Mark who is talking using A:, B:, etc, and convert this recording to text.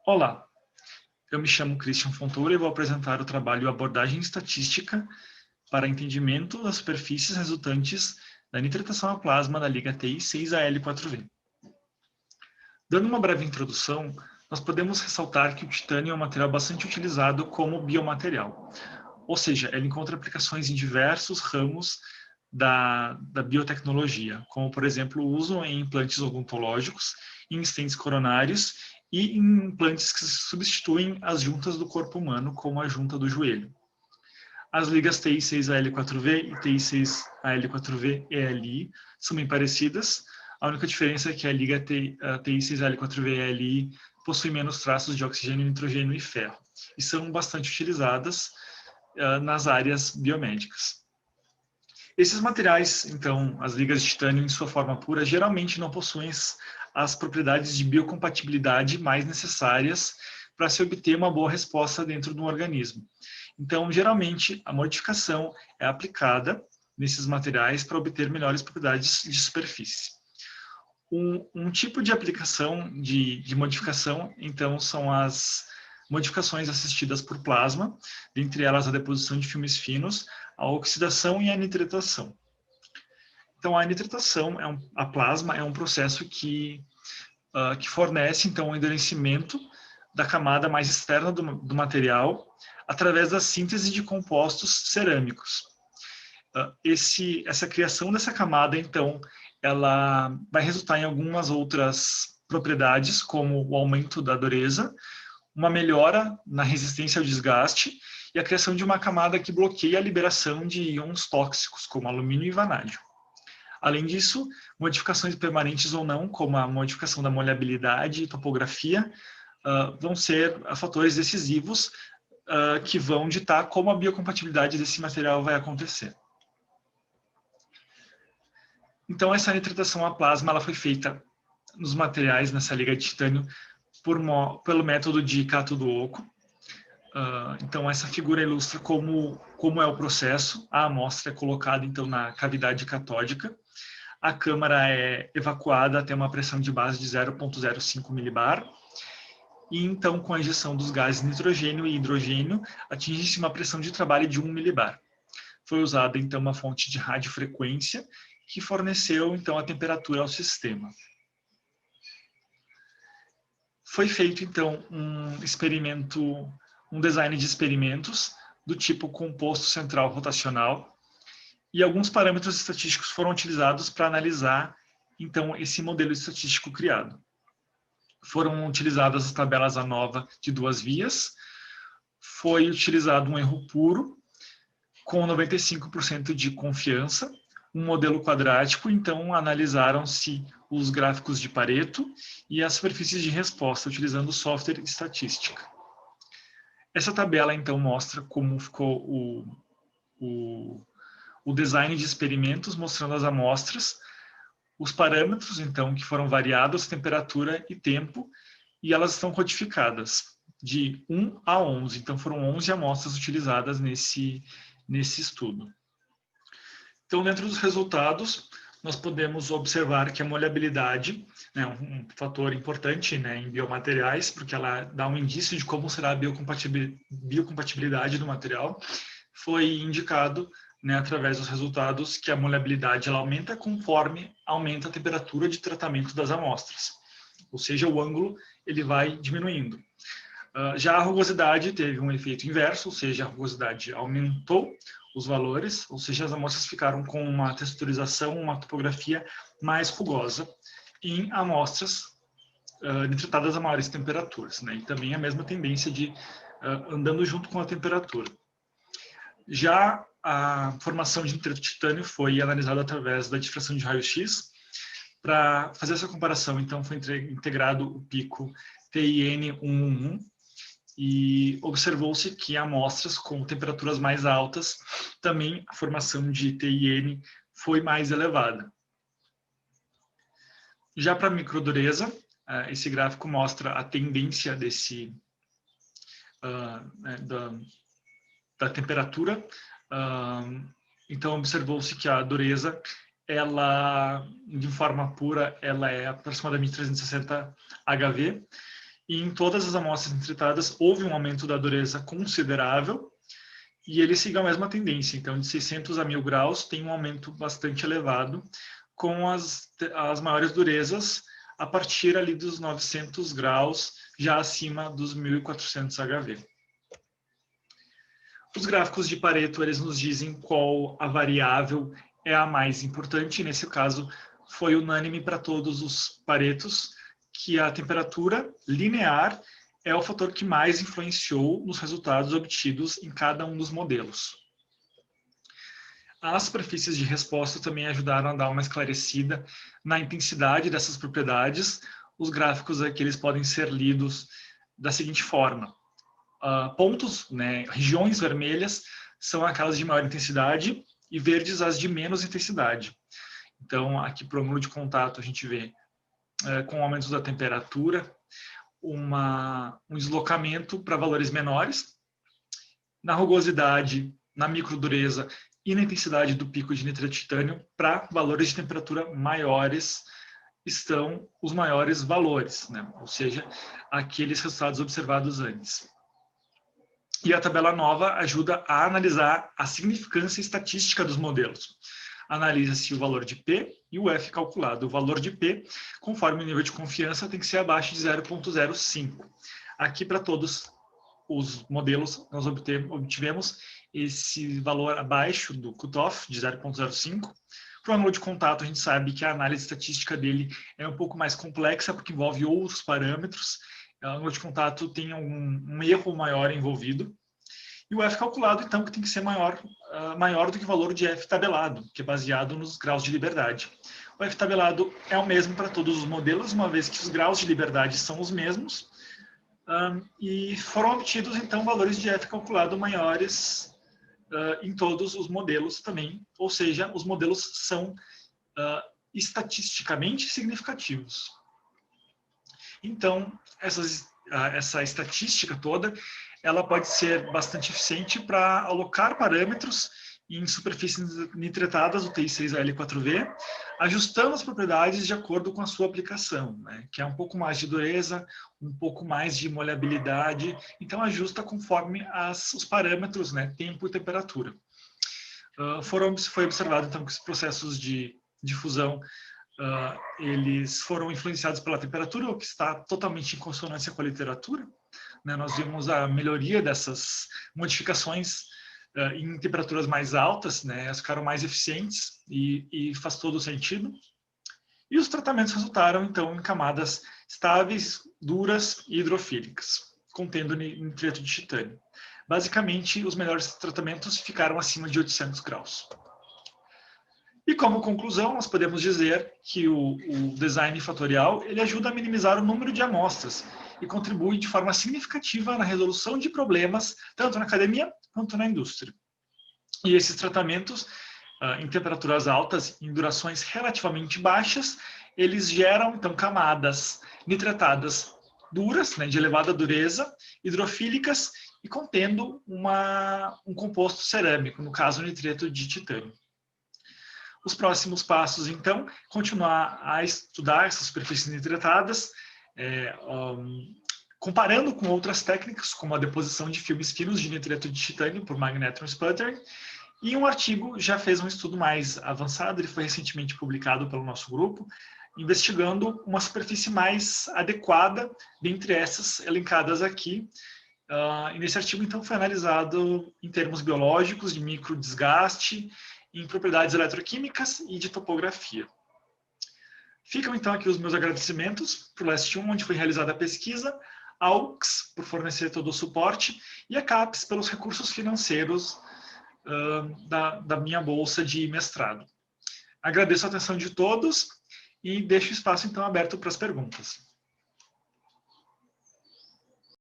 A: Olá, eu me chamo Christian Fontoura e vou apresentar o trabalho Abordagem Estatística para entendimento das superfícies resultantes da nitratação a plasma da liga TI6AL4V. Dando uma breve introdução, nós podemos ressaltar que o titânio é um material bastante utilizado como biomaterial, ou seja, ele encontra aplicações em diversos ramos da biotecnologia, como, por exemplo, o uso em implantes odontológicos, em estentes coronários e em implantes que substituem as juntas do corpo humano, como a junta do joelho. As ligas TI6AL4V e TI6AL4V-ELI são bem parecidas. A única diferença é que a liga TI6AL4V-ELI possui menos traços de oxigênio, nitrogênio e ferro, e são bastante utilizadas nas áreas biomédicas. Esses materiais, então, as ligas de titânio em sua forma pura, geralmente não possuem as propriedades de biocompatibilidade mais necessárias para se obter uma boa resposta dentro do organismo. Então, geralmente, a modificação é aplicada nesses materiais para obter melhores propriedades de superfície. Um tipo de aplicação de modificação, então, são as modificações assistidas por plasma, dentre elas a deposição de filmes finos, a oxidação e a nitratação. Então, a nitratação, a plasma, é um processo que fornece, então, o endurecimento da camada mais externa do material através da síntese de compostos cerâmicos. Essa criação dessa camada, então, ela vai resultar em algumas outras propriedades, como o aumento da dureza, uma melhora na resistência ao desgaste e a criação de uma camada que bloqueia a liberação de íons tóxicos, como alumínio e vanádio. Além disso, modificações permanentes ou não, como a modificação da molhabilidade e topografia, vão ser fatores decisivos que vão ditar como a biocompatibilidade desse material vai acontecer. Então, essa nitratação a plasma ela foi feita nos materiais, nessa liga de titânio, pelo método de cátodo-oco. Então, essa figura ilustra como é o processo. A amostra é colocada, então, na cavidade catódica. A câmara é evacuada até uma pressão de base de 0,05 milibar. E, então, com a injeção dos gases nitrogênio e hidrogênio, atinge-se uma pressão de trabalho de 1 milibar. Foi usada, então, uma fonte de radiofrequência que forneceu, então, a temperatura ao sistema. Foi feito, então, um design de experimentos do tipo composto central rotacional e alguns parâmetros estatísticos foram utilizados para analisar, então, esse modelo estatístico criado. Foram utilizadas as tabelas ANOVA de 2 vias, foi utilizado um erro puro com 95% de confiança, um modelo quadrático, então analisaram-se os gráficos de Pareto e as superfícies de resposta, utilizando o software estatística. Essa tabela, então, mostra como ficou o design de experimentos, mostrando as amostras, os parâmetros, então, que foram variados, temperatura e tempo, e elas estão codificadas de 1 a 11. Então, foram 11 amostras utilizadas nesse estudo. Então, dentro dos resultados, nós podemos observar que a molhabilidade, né, um fator importante, né, em biomateriais, porque ela dá um indício de como será a biocompatibilidade do material, foi indicado, né, através dos resultados que a molhabilidade ela aumenta conforme aumenta a temperatura de tratamento das amostras. Ou seja, o ângulo ele vai diminuindo. Já a rugosidade teve um efeito inverso, ou seja, a rugosidade aumentou os valores, ou seja, as amostras ficaram com uma texturização, uma topografia mais rugosa em amostras nitratadas a maiores temperaturas, né? E também a mesma tendência de andando junto com a temperatura. Já a formação de nitrato de titânio foi analisada através da difração de raio-x. Para fazer essa comparação, então, foi integrado o pico TIN111, e observou-se que amostras com temperaturas mais altas, também a formação de TIN foi mais elevada. Já para a microdureza, esse gráfico mostra a tendência da temperatura. Então, observou-se que a dureza, ela, de forma pura, ela é aproximadamente 360 HV, e em todas as amostras nitratadas houve um aumento da dureza considerável, e ele segue a mesma tendência. Então, de 600 a 1000 graus tem um aumento bastante elevado, com as maiores durezas a partir ali dos 900 graus, já acima dos 1400 HV. Os gráficos de Pareto, eles nos dizem qual a variável é a mais importante. Nesse caso, foi unânime para todos os Paretos que a temperatura linear é o fator que mais influenciou nos resultados obtidos em cada um dos modelos. As superfícies de resposta também ajudaram a dar uma esclarecida na intensidade dessas propriedades. Os gráficos aqui eles podem ser lidos da seguinte forma. Pontos, né, regiões vermelhas, são aquelas de maior intensidade e verdes as de menos intensidade. Então, aqui para o ângulo de contato, a gente vê, com o aumento da temperatura, um deslocamento para valores menores. Na rugosidade, na microdureza e na intensidade do pico de nitreto de titânio, para valores de temperatura maiores, estão os maiores valores, né? Ou seja, aqueles resultados observados antes. E a tabela nova ajuda a analisar a significância estatística dos modelos. Analisa-se o valor de P e o F calculado. O valor de P, conforme o nível de confiança, tem que ser abaixo de 0,05. Aqui, para todos os modelos, nós obtivemos esse valor abaixo do cutoff de 0,05. Para o ângulo de contato, a gente sabe que a análise estatística dele é um pouco mais complexa, porque envolve outros parâmetros. O ângulo de contato tem um erro maior envolvido. E o F calculado, então, que tem que ser maior do que o valor de F tabelado, que é baseado nos graus de liberdade. O F tabelado é o mesmo para todos os modelos, uma vez que os graus de liberdade são os mesmos, e foram obtidos, então, valores de F calculado maiores em todos os modelos também, ou seja, os modelos são estatisticamente significativos. Então, essa estatística toda, ela pode ser bastante eficiente para alocar parâmetros em superfícies nitretadas do TI6AL4V, ajustando as propriedades de acordo com a sua aplicação, né? Que é um pouco mais de dureza, um pouco mais de molhabilidade, então ajusta conforme os parâmetros, né? Tempo e temperatura. Foi observado, então, que os processos de fusão eles foram influenciados pela temperatura, o que está totalmente em consonância com a literatura. Né? Nós vimos a melhoria dessas modificações em temperaturas mais altas, né? Elas ficaram mais eficientes e faz todo o sentido. E os tratamentos resultaram, então, em camadas estáveis, duras e hidrofílicas, contendo nitreto de titânio. Basicamente, os melhores tratamentos ficaram acima de 800 graus. E como conclusão, nós podemos dizer que o design fatorial ele ajuda a minimizar o número de amostras e contribui de forma significativa na resolução de problemas, tanto na academia quanto na indústria. E esses tratamentos, em temperaturas altas, em durações relativamente baixas, eles geram, então, camadas nitratadas duras, né, de elevada dureza, hidrofílicas e contendo um composto cerâmico, no caso, o nitreto de titânio. Os próximos passos, então, continuar a estudar essas superfícies nitratadas, comparando com outras técnicas, como a deposição de filmes finos de nitreto de titânio por magnetron sputtering, e um artigo já fez um estudo mais avançado, ele foi recentemente publicado pelo nosso grupo, investigando uma superfície mais adequada dentre essas elencadas aqui. E nesse artigo, então, foi analisado em termos biológicos, de microdesgaste, em propriedades eletroquímicas e de topografia. Ficam, então, aqui os meus agradecimentos para o Last 1, onde foi realizada a pesquisa, a UX por fornecer todo o suporte e a CAPES pelos recursos financeiros da minha bolsa de mestrado. Agradeço a atenção de todos e deixo o espaço, então, aberto para as perguntas.